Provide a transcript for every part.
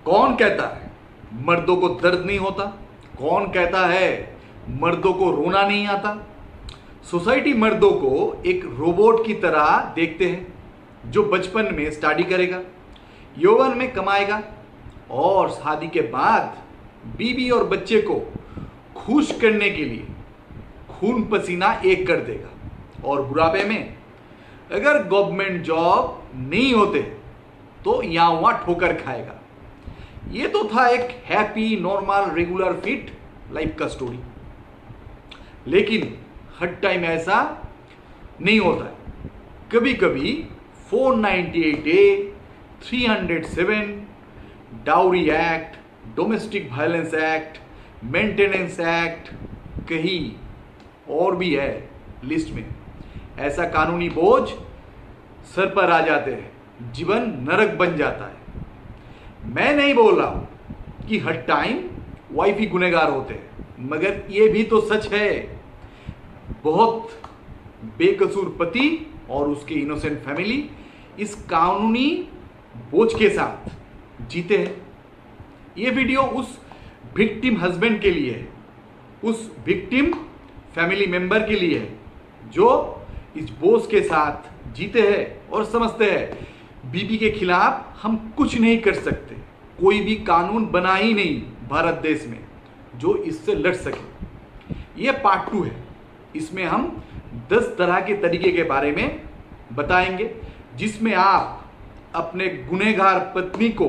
कौन कहता है मर्दों को दर्द नहीं होता? कौन कहता है मर्दों को रोना नहीं आता? सोसाइटी मर्दों को एक रोबोट की तरह देखते हैं जो बचपन में स्टडी करेगा, यौवन में कमाएगा और शादी के बाद बीवी और बच्चे को खुश करने के लिए खून पसीना एक कर देगा। और बुढ़ापे में अगर गवर्नमेंट जॉब नहीं होते तो यहां वहां ठोकर खाएगा। ये तो था एक happy normal regular fit life का स्टोरी, लेकिन हर टाइम ऐसा नहीं होता है। कभी कभी 498A, 307, dowry act, domestic violence act, maintenance act, कहीं और भी है लिस्ट में। ऐसा कानूनी बोझ सर पर आ जाते हैं, जीवन नरक बन जाता है। मैं नहीं बोल रहा हूं कि हर टाइम वाइफ ही गुनहगार होते हैं, मगर यह भी तो सच है बहुत बेकसूर पति और उसकी इनोसेंट फैमिली इस कानूनी बोझ के साथ जीते हैं। यह वीडियो उस विक्टिम हस्बैंड के लिए है, उस विक्टिम फैमिली मेंबर के लिए है जो इस बोझ के साथ जीते हैं और समझते हैं बीबी के खिलाफ हम कुछ नहीं कर सकते। कोई भी कानून बना ही नहीं भारत देश में जो इससे लड़ सके। यह पार्ट 2 है। इसमें हम 10 तरह के तरीके के बारे में बताएंगे जिसमें आप अपने गुनहगार पत्नी को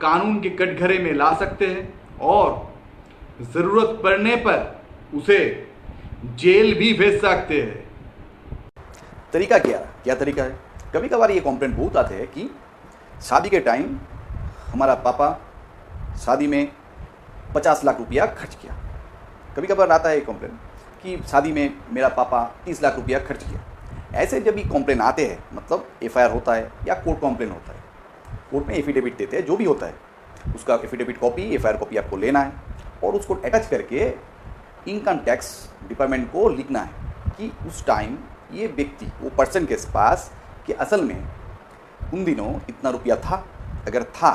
कानून के कटघरे में ला सकते हैं और जरूरत पड़ने पर उसे जेल भी भेज सकते हैं। तरीका क्या तरीका है? कभी कभार ये कंप्लेंट बहुत आते हैं कि शादी के टाइम हमारा पापा शादी में 50 लाख रुपया खर्च किया। कभी कभार आता है ये कंप्लेंट कि शादी में मेरा पापा 30 लाख रुपया खर्च किया। ऐसे जब भी कंप्लेंट आते हैं, मतलब एफआईआर होता है या कोर्ट कंप्लेंट होता है, कोर्ट में एफिडेविट देते हैं, जो भी होता है उसका एफिडेविट कॉपी, एफआईआर कॉपी आपको लेना है और उसको अटैच करके इनकम टैक्स डिपार्टमेंट को लिखना है कि उस टाइम ये व्यक्ति, वो पर्सन के पास कि असल में उन दिनों इतना रुपया था, अगर था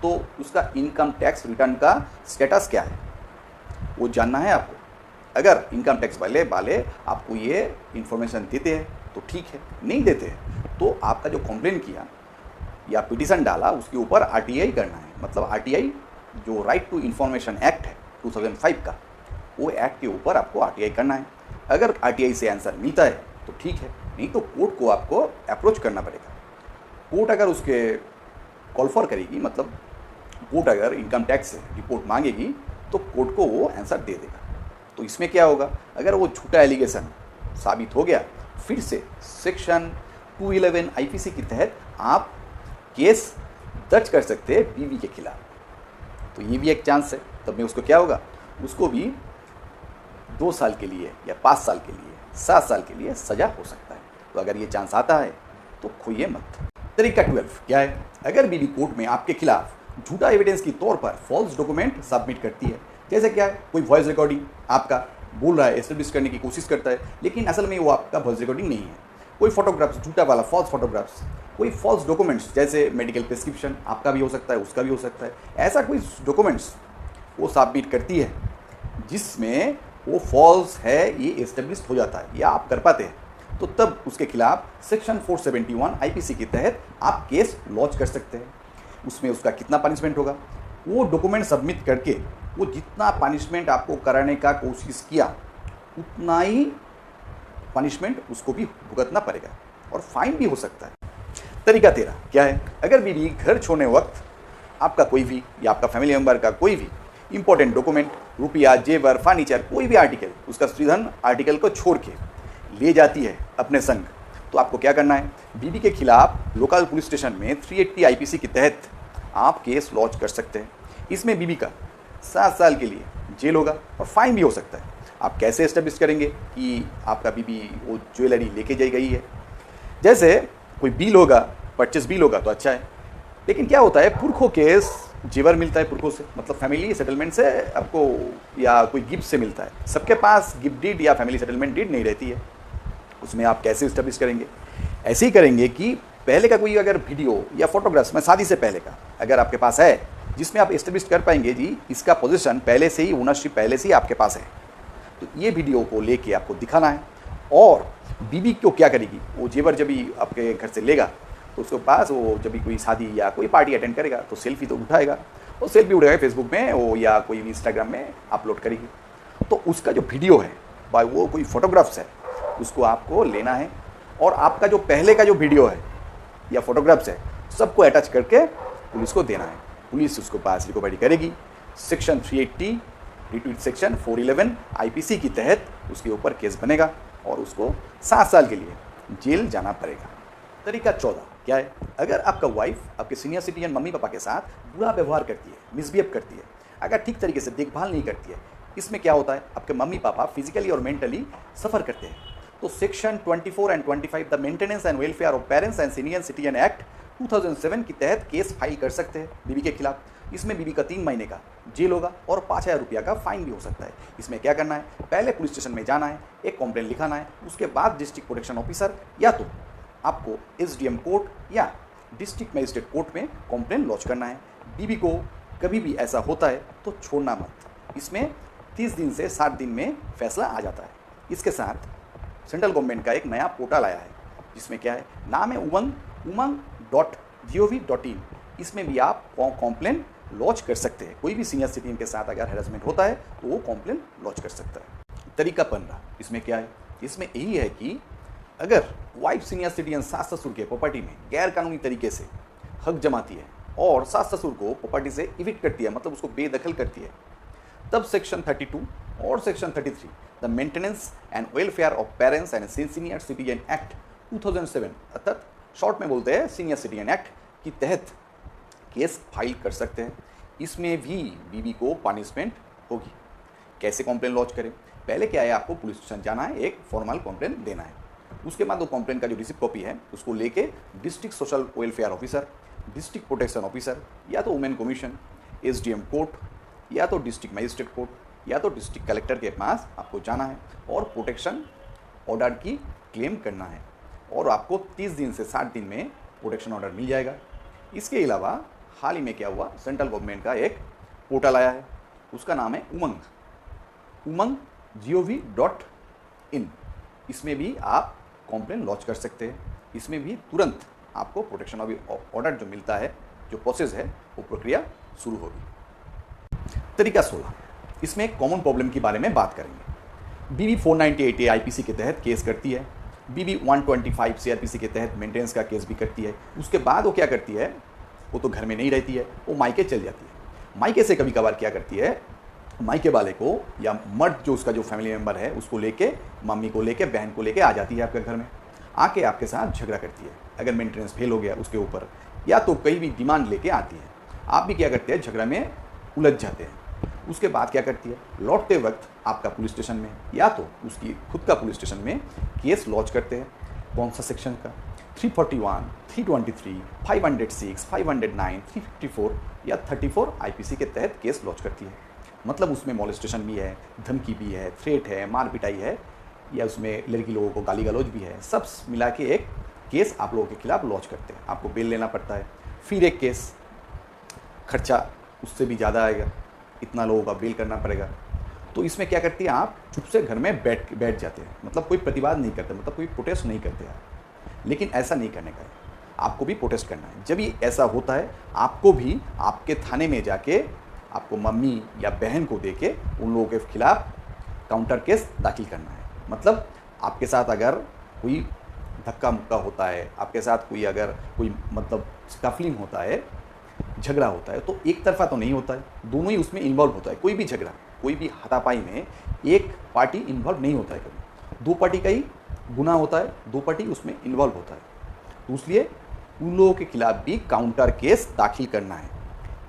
तो उसका इनकम टैक्स रिटर्न का स्टेटस क्या है वो जानना है आपको। अगर इनकम टैक्स वाले आपको ये इन्फॉर्मेशन देते हैं तो ठीक है, नहीं देते हैं तो आपका जो कंप्लेन किया या पिटीशन डाला उसके ऊपर आरटीआई करना है। मतलब आरटीआई जो राइट टू इन्फॉर्मेशन एक्ट है 2005 का, वो एक्ट के ऊपर आपको आरटीआई करना है। अगर आरटीआई से आंसर मिलता है तो ठीक है, नहीं तो कोर्ट को आपको अप्रोच करना पड़ेगा। कोर्ट अगर उसके कॉल फॉर करेगी, मतलब कोर्ट अगर इनकम टैक्स से रिपोर्ट मांगेगी तो कोर्ट को वो आंसर दे देगा। तो इसमें क्या होगा, अगर वो झूठा एलिगेशन साबित हो गया, फिर से सेक्शन 211 आईपीसी के तहत आप केस दर्ज कर सकते हैं बीवी के खिलाफ। तो ये भी एक चांस है। तब में उसको क्या होगा, उसको भी 2 साल के लिए या 5 साल के लिए, 7 साल के लिए सजा हो सकता है। तो अगर ये चांस आता है तो खोइए मत। तरीका 12 क्या है? अगर बीवी कोर्ट में आपके खिलाफ झूठा एविडेंस के तौर पर फॉल्स डॉक्यूमेंट सबमिट करती है, जैसे क्या है, कोई वॉइस रिकॉर्डिंग आपका बोल रहा है, एस्टेब्लिश करने की कोशिश करता है, लेकिन असल में वो आपका वॉइस रिकॉर्डिंग नहीं है, कोई फोटोग्राफ्स, झूठा वाला फॉल्स फोटोग्राफ्स, कोई फॉल्स डॉक्यूमेंट्स जैसे मेडिकल प्रिस्क्रिप्शन आपका भी हो सकता है, उसका भी हो सकता है, ऐसा कोई डॉक्यूमेंट्स वो सबमिट करती है जिसमें वो फॉल्स है ये एस्टेब्लिश हो जाता है या आप कर पाते हैं, तो तब उसके खिलाफ सेक्शन 471 आईपीसी के तहत आप केस लॉन्च कर सकते हैं। उसमें उसका कितना पनिशमेंट होगा, वो डॉक्यूमेंट सबमिट करके वो जितना पनिशमेंट आपको कराने का कोशिश किया उतना ही पनिशमेंट उसको भी भुगतना पड़ेगा और फाइन भी हो सकता है। तरीका 13 क्या है? अगर बीवी घर छोड़ने वक्त आपका कोई भी या आपका फैमिली मेंबर का कोई भी इंपॉर्टेंट डॉक्यूमेंट, रुपया, जेवर, फर्नीचर, कोई भी आर्टिकल, उसका श्रीधन आर्टिकल को छोड़ के ले जाती है अपने संग, तो आपको क्या करना है, बीवी के खिलाफ लोकल पुलिस स्टेशन में 380 आईपीसी के तहत आप केस लॉन्च कर सकते हैं। इसमें बीवी का 7 साल के लिए जेल होगा और फाइन भी हो सकता है। आप कैसे एस्टेब्लिश करेंगे कि आपका बीवी वो ज्वेलरी लेके जाई गई है? जैसे कोई बिल होगा, परचेस बिल होगा तो अच्छा है, लेकिन क्या होता है, पुरखों केस जेवर मिलता है पुरखों से, मतलब फैमिली सेटलमेंट से आपको या कोई गिफ्ट से मिलता है। सबके पास गिफ्ट डीड या फैमिली सेटलमेंट डीड नहीं रहती है। उसमें आप कैसे इस्टेब्लिश करेंगे? ऐसे ही करेंगे कि पहले का कोई अगर वीडियो या फोटोग्राफ्स में शादी से पहले का अगर आपके पास है, जिसमें आप एस्टेब्लिश कर पाएंगे जी इसका पोजीशन पहले से ही, ओनरशिप पहले से ही आपके पास है, तो ये वीडियो को लेके आपको दिखाना है। और बीबी को क्या करेगी, वो जेवर जब भी आपके घर से लेगा तो उसके पास वो जब भी कोई शादी या कोई पार्टी अटेंड करेगा तो सेल्फी तो उठाएगा, और सेल्फी उठाएगा फेसबुक में वो या कोई भी इंस्टाग्राम में अपलोड करेगी। तो उसका जो वीडियो है भाई वो कोई फोटोग्राफ्स है उसको आपको लेना है, और आपका जो पहले का जो वीडियो है या फोटोग्राफ्स है सबको अटैच करके पुलिस को देना है। पुलिस उसको पास रिकवरी करेगी। सेक्शन 380 रिट्वीट सेक्शन 411 आईपीसी के तहत उसके ऊपर केस बनेगा और उसको 7 साल के लिए जेल जाना पड़ेगा। तरीका 14 क्या है, अगर आपका वाइफ आपके सीनियर सिटीजन मम्मी पापा के साथ बुरा व्यवहार करती है, मिसबिहेव करती है, अगर ठीक तरीके से देखभाल नहीं करती है, इसमें क्या होता है आपके मम्मी पापा फिजिकली और मेंटली सफ़र करते हैं, तो section 24 and 25 the maintenance and welfare of parents and senior citizen act 2007 के तहत केस फाइल कर सकते हैं बीबी के खिलाफ। इसमें बीबी का 3 महीने का जेल होगा और 5000 रुपया का फाइन भी हो सकता है। इसमें क्या करना है, पहले पुलिस स्टेशन में जाना है, एक कंप्लेंट लिखाना है, उसके बाद डिस्ट्रिक्ट प्रोटेक्शन ऑफिसर या तो आपको एसडीएम कोर्ट या डिस्ट्रिक्ट मजिस्ट्रेट कोर्ट में कंप्लेंट लॉन्च करना है। बीबी को कभी भी ऐसा होता है तो छोड़ना मत। इसमें 30 दिन से 60 दिन में फैसला आ जाता है। इसके साथ सेंट्रल गवर्नमेंट का एक नया पोर्टल आया है जिसमें क्या है, नाम है umang.gov.in। इसमें भी आप कंप्लेंट लॉन्च कर सकते हैं। कोई भी सीनियर सिटीजन के साथ अगर हैरेसमेंट होता है तो वो कंप्लेंट लॉन्च कर सकता है। तरीका 15 इसमें क्या है, इसमें यही है कि अगर वाइफ सीनियर सिटीजन सास ससुर के प्रॉपर्टी में गैर कानूनी तरीके से हक जमाती है और सास ससुर को प्रॉपर्टी से इविक्ट करती है, मतलब उसको बेदखल करती है, तब सेक्शन 32 और section 33 the maintenance and welfare of parents and senior citizen act 2007 अर्थात शॉर्ट में बोलते हैं सीनियर सिटीजन एक्ट के तहत केस फाइल कर सकते हैं। इसमें भी बीबी को पनिशमेंट होगी। कैसे कंप्लेंट लॉन्च करें, पहले क्या है, आपको पुलिस स्टेशन जाना है, एक फॉर्मल कंप्लेंट देना है। उसके बाद वो कंप्लेंट का जो रिसिप्ट कॉपी है उसको लेके district social welfare officer, district protection officer या तो वुमेन कमीशन, एसडीएम कोर्ट या तो डिस्ट्रिक्ट मजिस्ट्रेट कोर्ट या तो डिस्ट्रिक्ट कलेक्टर के पास आपको जाना है और प्रोटेक्शन ऑर्डर की क्लेम करना है, और आपको 30 दिन से 60 दिन में प्रोटेक्शन ऑर्डर मिल जाएगा। इसके अलावा हाल ही में क्या हुआ, सेंट्रल गवर्नमेंट का एक पोर्टल आया है, उसका नाम है umang.gov.in। इसमें भी आप कंप्लेंट लॉन्च कर सकते हैं। इसमें भी तुरंत आपको प्रोटेक्शन ऑर्डर जो मिलता है, जो प्रोसेस है, वो प्रक्रिया शुरू होगी। तरीका 16 इसमें कॉमन प्रॉब्लम के बारे में बात करेंगे। बीबी 498A आईपीसी के तहत केस करती है, बीबी 125 सीआरपीसी के तहत मेंटेनेंस का केस भी करती है। उसके बाद वो क्या करती है, वो तो घर में नहीं रहती है, वो मायके चल जाती है। मायके से कभी कभार क्या करती है, मायके वाले को या मर्द जो उसका जो फैमिली मेम्बर है उसको लेके, मम्मी को लेके, बहन को लेके आ जाती है आपके घर में, आके आपके साथ झगड़ा करती है। अगर मेंटेनेंस फेल हो गया उसके ऊपर, या तो कई भी डिमांड लेके आती है, आप भी क्या करते हैं, झगड़ा में उलझ जाते हैं। उसके बाद क्या करती है, लौटते वक्त आपका पुलिस स्टेशन में या तो उसकी खुद का पुलिस स्टेशन में केस लॉन्च करते हैं। कौन सा सेक्शन का, 341, 323, 506, 509, 354 या 34 आईपीसी के तहत केस लॉन्च करती है। मतलब उसमें मॉलेस्टेशन भी है, धमकी भी है, थ्रेट है, मार पिटाई है, या उसमें लड़की लोगों को गाली गलौज भी है, सब मिला के एक केस आप लोगों के खिलाफ लॉन्च करते हैं। आपको बेल लेना पड़ता है, फिर एक केस, खर्चा उससे भी ज़्यादा आएगा, इतना लोगों का बेल करना पड़ेगा। तो इसमें क्या करती है, आप चुप से घर में बैठ जाते हैं, मतलब कोई प्रतिवाद नहीं करते, मतलब कोई प्रोटेस्ट नहीं करते आप। लेकिन ऐसा नहीं करने का है, आपको भी प्रोटेस्ट करना है। जब ये ऐसा होता है, आपको भी आपके थाने में जाके आपको मम्मी या बहन को देके उन लोगों के खिलाफ काउंटर केस दाखिल करना है। मतलब आपके साथ अगर कोई धक्का मुक्का होता है, आपके साथ कोई अगर कोई मतलब स्कफलिंग होता है, झगड़ा होता है, तो एक तरफा तो नहीं होता है, दोनों ही उसमें इन्वॉल्व होता है। कोई भी झगड़ा, कोई भी हाथापाई में एक पार्टी इन्वॉल्व नहीं होता है, कभी 2 पार्टी का ही गुनाह होता है, 2 पार्टी उसमें इन्वॉल्व होता है। तो इसलिए उन लोगों के खिलाफ भी काउंटर केस दाखिल करना है।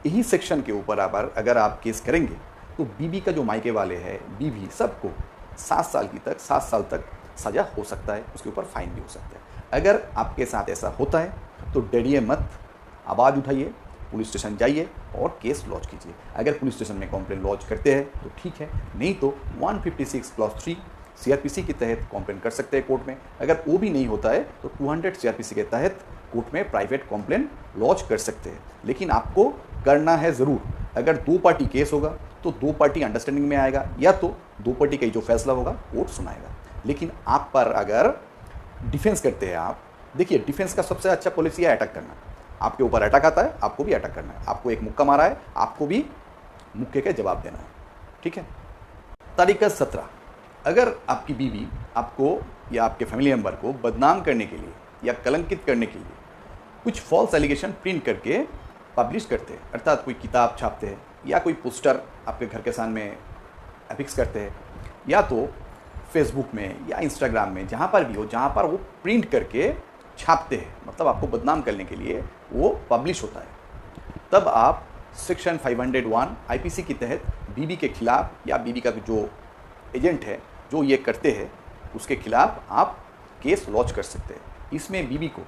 यही सेक्शन के ऊपर अगर आप केस करेंगे तो बीबी का जो मायके वाले हैं, बीबी सबको 7 साल तक सज़ा हो सकता है, उसके ऊपर फाइन भी हो सकता है। अगर आपके साथ ऐसा होता है तो डरिए मत, आवाज़ उठाइए, पुलिस स्टेशन जाइए और केस लॉन्च कीजिए। अगर पुलिस स्टेशन में कंप्लेंट लॉन्च करते हैं तो ठीक है, नहीं तो 156/3 सीआरपीसी के तहत कंप्लेंट कर सकते हैं कोर्ट में। अगर वो भी नहीं होता है तो 200 सीआरपीसी के तहत कोर्ट में प्राइवेट कंप्लेंट लॉन्च कर सकते हैं। लेकिन आपको करना है ज़रूर, अगर दो पार्टी केस होगा तो दो पार्टी अंडरस्टैंडिंग में आएगा, या तो दो पार्टी का जो फैसला होगा कोर्ट सुनाएगा। लेकिन आप पर अगर डिफेंस करते हैं आप, देखिए डिफेंस का सबसे अच्छा पॉलिसी है अटैक करना। आपके ऊपर अटैक आता है, आपको भी अटैक करना है। आपको एक मुक्का मारा है, आपको भी मुक्के का जवाब देना है, ठीक है। तरीका 17, अगर आपकी बीवी आपको या आपके फैमिली मेम्बर को बदनाम करने के लिए या कलंकित करने के लिए कुछ फॉल्स एलिगेशन प्रिंट करके पब्लिश करते हैं, अर्थात कोई किताब छापते हैं या कोई पोस्टर आपके घर के सामने एफिक्स करते हैं, या तो फेसबुक में या इंस्टाग्राम में, जहाँ पर भी हो, जहाँ पर वो प्रिंट करके छापते हैं, मतलब आपको बदनाम करने के लिए वो पब्लिश होता है, तब आप सेक्शन 501 आईपीसी के तहत बीवी के खिलाफ या बीवी का जो एजेंट है जो ये करते हैं उसके खिलाफ आप केस लॉन्च कर सकते हैं। इसमें बीवी को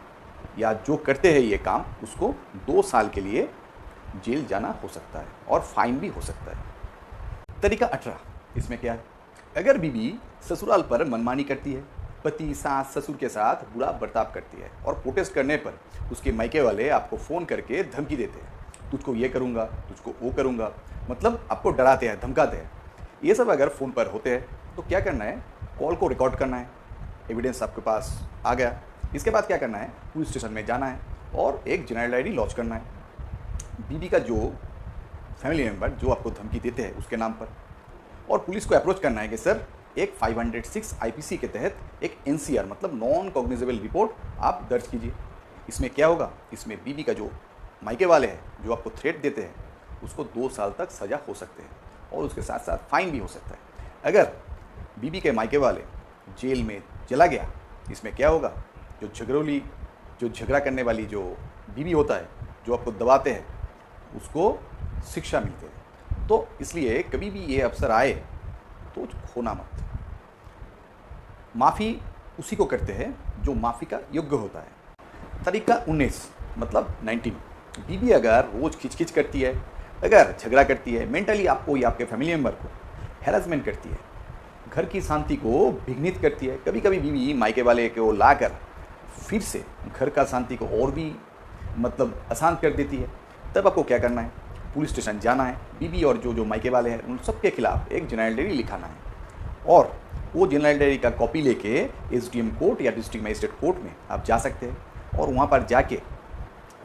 या जो करते हैं ये काम उसको 2 साल के लिए जेल जाना हो सकता है और फाइन भी हो सकता है। तरीका 18, इसमें क्या है, अगर बीवी ससुराल पर मनमानी करती है, पति सास ससुर के साथ बुरा बर्ताव करती है और प्रोटेस्ट करने पर उसके मायके वाले आपको फ़ोन करके धमकी देते हैं, तुझको ये करूँगा, तुझको वो करूँगा, मतलब आपको डराते हैं, धमकाते हैं, ये सब अगर फ़ोन पर होते हैं तो क्या करना है, कॉल को रिकॉर्ड करना है, एविडेंस आपके पास आ गया, इसके बाद क्या करना है, पुलिस स्टेशन में जाना है और एक जेनरल डायरी लॉन्च करना है बीवी का जो फैमिली मेम्बर जो आपको धमकी देते हैं उसके नाम पर, और पुलिस को अप्रोच करना है कि सर एक 506 आईपीसी के तहत एक एनसीआर मतलब नॉन कॉग्निजेबल रिपोर्ट आप दर्ज कीजिए। इसमें क्या होगा, इसमें बीवी का जो मायके वाले हैं जो आपको थ्रेट देते हैं उसको 2 साल तक सज़ा हो सकते हैं और उसके साथ साथ फाइन भी हो सकता है। अगर बीवी के मायके वाले जेल में चला गया, इसमें क्या होगा, जो झगड़ोली जो झगड़ा करने वाली जो बीवी होता है जो आपको दबाते हैं उसको शिक्षा मिलती है। तो इसलिए कभी भी ये अवसर आए तो खोना मत। माफ़ी उसी को करते हैं जो माफ़ी का योग्य होता है। तरीका 19 मतलब 19, बीवी अगर रोज़ खिचखिच करती है, अगर झगड़ा करती है, मेंटली आपको या आपके फैमिली मेम्बर को हैरेसमेंट करती है, घर की शांति को विघ्नित करती है, कभी कभी बीवी मायके वाले को लाकर फिर से घर का शांति को और भी मतलब अशांत कर देती है, तब आपको क्या करना है, पुलिस स्टेशन जाना है, बीवी और जो मायके वाले हैं उन सबके खिलाफ एक जनरल डायरी लिखाना है और वो जनरल डायरी का कॉपी लेके एसडीएम कोर्ट या डिस्ट्रिक्ट मजिस्ट्रेट कोर्ट में आप जा सकते हैं और वहाँ पर जाके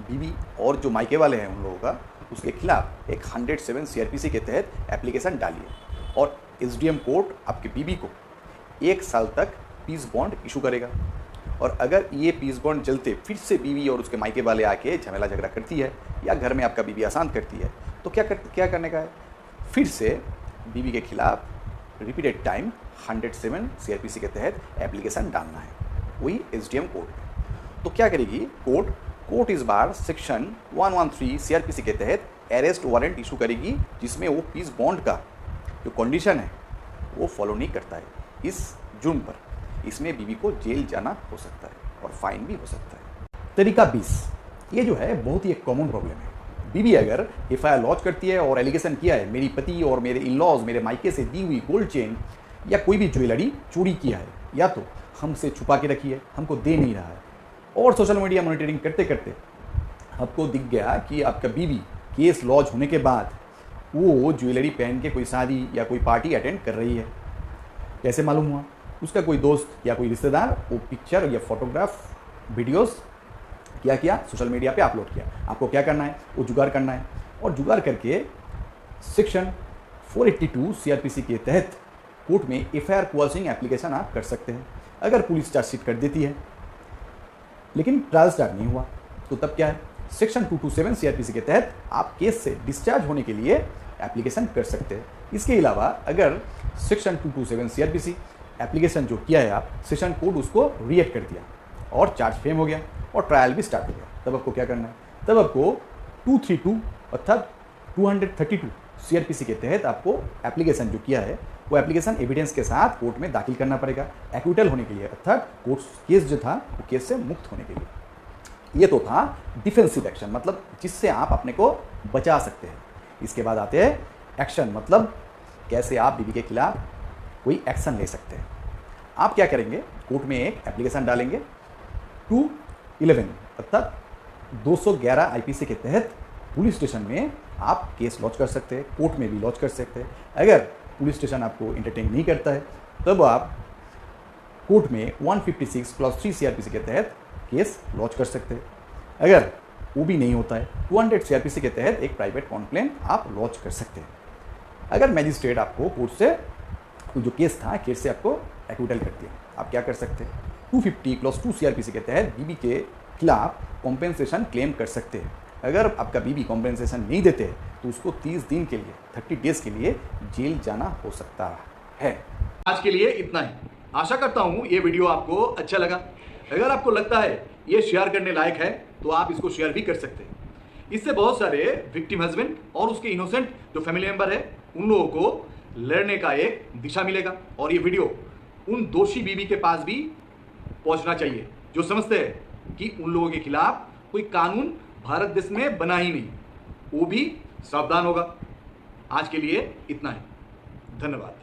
बीवी और जो मायके वाले हैं उन लोगों का उसके खिलाफ एक 107 सीआरपीसी के तहत एप्लीकेशन डालिए और एसडीएम कोर्ट आपके बीवी को 1 साल तक पीस बॉन्ड इशू करेगा। और अगर ये पीस बॉन्ड चलते फिर से बीवी और उसके मायके वाले आके झमेला झगड़ा करती है या घर में आपका बीवी अशांत करती है तो क्या करने का है, फिर से बीवी के खिलाफ रिपीटेड टाइम 107 सीआरपीसी के तहत एप्लीकेशन डालना है, वही एसडीएम कोर्ट में। तो क्या करेगी कोर्ट इस बार सेक्शन 113 सीआरपीसी के तहत अरेस्ट वारंट इशू करेगी जिसमें वो पीस बॉन्ड का जो कंडीशन है वो फॉलो नहीं करता है इस जुर्म पर, इसमें बीवी को जेल जाना हो सकता है और फाइन भी हो सकता है। तरीका 20, ये जो है बहुत ही एक कॉमन प्रॉब्लम है। बीवी अगर एफआईआर लॉन्च करती है और एलिगेशन किया है मेरी पति और मेरे इन लॉज मेरे मायके से दी हुई गोल्ड चेन या कोई भी ज्वेलरी चोरी किया है या तो हमसे छुपा के रखी है, हमको दे नहीं रहा है, और सोशल मीडिया मॉनिटरिंग करते करते आपको दिख गया कि आपका बीवी केस लॉन्च होने के बाद वो ज्वेलरी पहन के कोई शादी या कोई पार्टी अटेंड कर रही है। कैसे मालूम हुआ, उसका कोई दोस्त या कोई रिश्तेदार वो पिक्चर या फोटोग्राफ वीडियोस क्या किया, सोशल मीडिया पे अपलोड किया। आपको क्या करना है, वो जुगाड़ करना है और जुगाड़ करके सेक्शन 482 सीआरपीसी के तहत कोर्ट में एफआईआर क्वाशिंग एप्लीकेशन आप कर सकते हैं। अगर पुलिस चार्जशीट कर देती है लेकिन ट्रायल स्टार्ट नहीं हुआ तो तब क्या है, सेक्शन 227 सीआरपीसी के तहत आप केस से डिस्चार्ज होने के लिए एप्लीकेशन कर सकते हैं। इसके अलावा अगर सेक्शन 227 सीआरपीसी एप्लीकेशन जो किया है आप, सेशन कोर्ट उसको रिएक्ट कर दिया और चार्ज फेम हो गया और ट्रायल भी स्टार्ट हो गया, तब आपको क्या करना है, तब आपको 232 अर्थात 232 सीआरपीसी के तहत आपको एप्लीकेशन जो किया है वो एप्लीकेशन एविडेंस के साथ कोर्ट में दाखिल करना पड़ेगा एक्विटल होने के लिए, अर्थात कोर्ट केस जो था वो केस से मुक्त होने के लिए। ये तो था डिफेंसिव एक्शन, मतलब जिससे आप अपने को बचा सकते हैं। इसके बाद आते हैं एक्शन, मतलब कैसे आप बीवी के खिलाफ कोई एक्शन ले सकते हैं। आप क्या करेंगे, कोर्ट में एक एप्लीकेशन डालेंगे टू 11 अर्थात 211 आईपीसी के तहत पुलिस स्टेशन में आप केस लॉन्च कर सकते हैं, कोर्ट में भी लॉन्च कर सकते हैं। अगर पुलिस स्टेशन आपको एंटरटेन नहीं करता है तब आप कोर्ट में 156+3 सीआरपीसी के तहत केस लॉन्च कर सकते हैं। अगर वो भी नहीं होता है 200 सीआरपीसी के तहत एक प्राइवेट कंप्लेंट आप लॉन्च कर सकते हैं। अगर मैजिस्ट्रेट आपको कोर्ट से जो केस था केस से आपको एक्विटल कर दिया, आप क्या कर सकते हैं 250+2 सीआरपीसी के तहत बीबी के खिलाफ कॉम्पेंसेशन क्लेम कर सकते हैं। अगर आपका बीबी कॉम्पेंसेशन नहीं देते तो उसको 30 दिन के लिए 30 डेज के लिए जेल जाना हो सकता है। आज के लिए इतना ही। आशा करता हूं ये वीडियो आपको अच्छा लगा। अगर आपको लगता है ये शेयर करने लायक है तो आप इसको शेयर भी कर सकते हैं। इससे बहुत सारे विक्टिम हस्बैंड और उसके इनोसेंट जो फैमिली मेंबर है उन लोगों को लड़ने का एक दिशा मिलेगा और ये वीडियो उन दोषी बीवी के पास भी पहुंचना चाहिए जो समझते हैं कि उन लोगों के खिलाफ कोई कानून भारत देश में बना ही नहीं, वो भी सावधान होगा। आज के लिए इतना ही। धन्यवाद।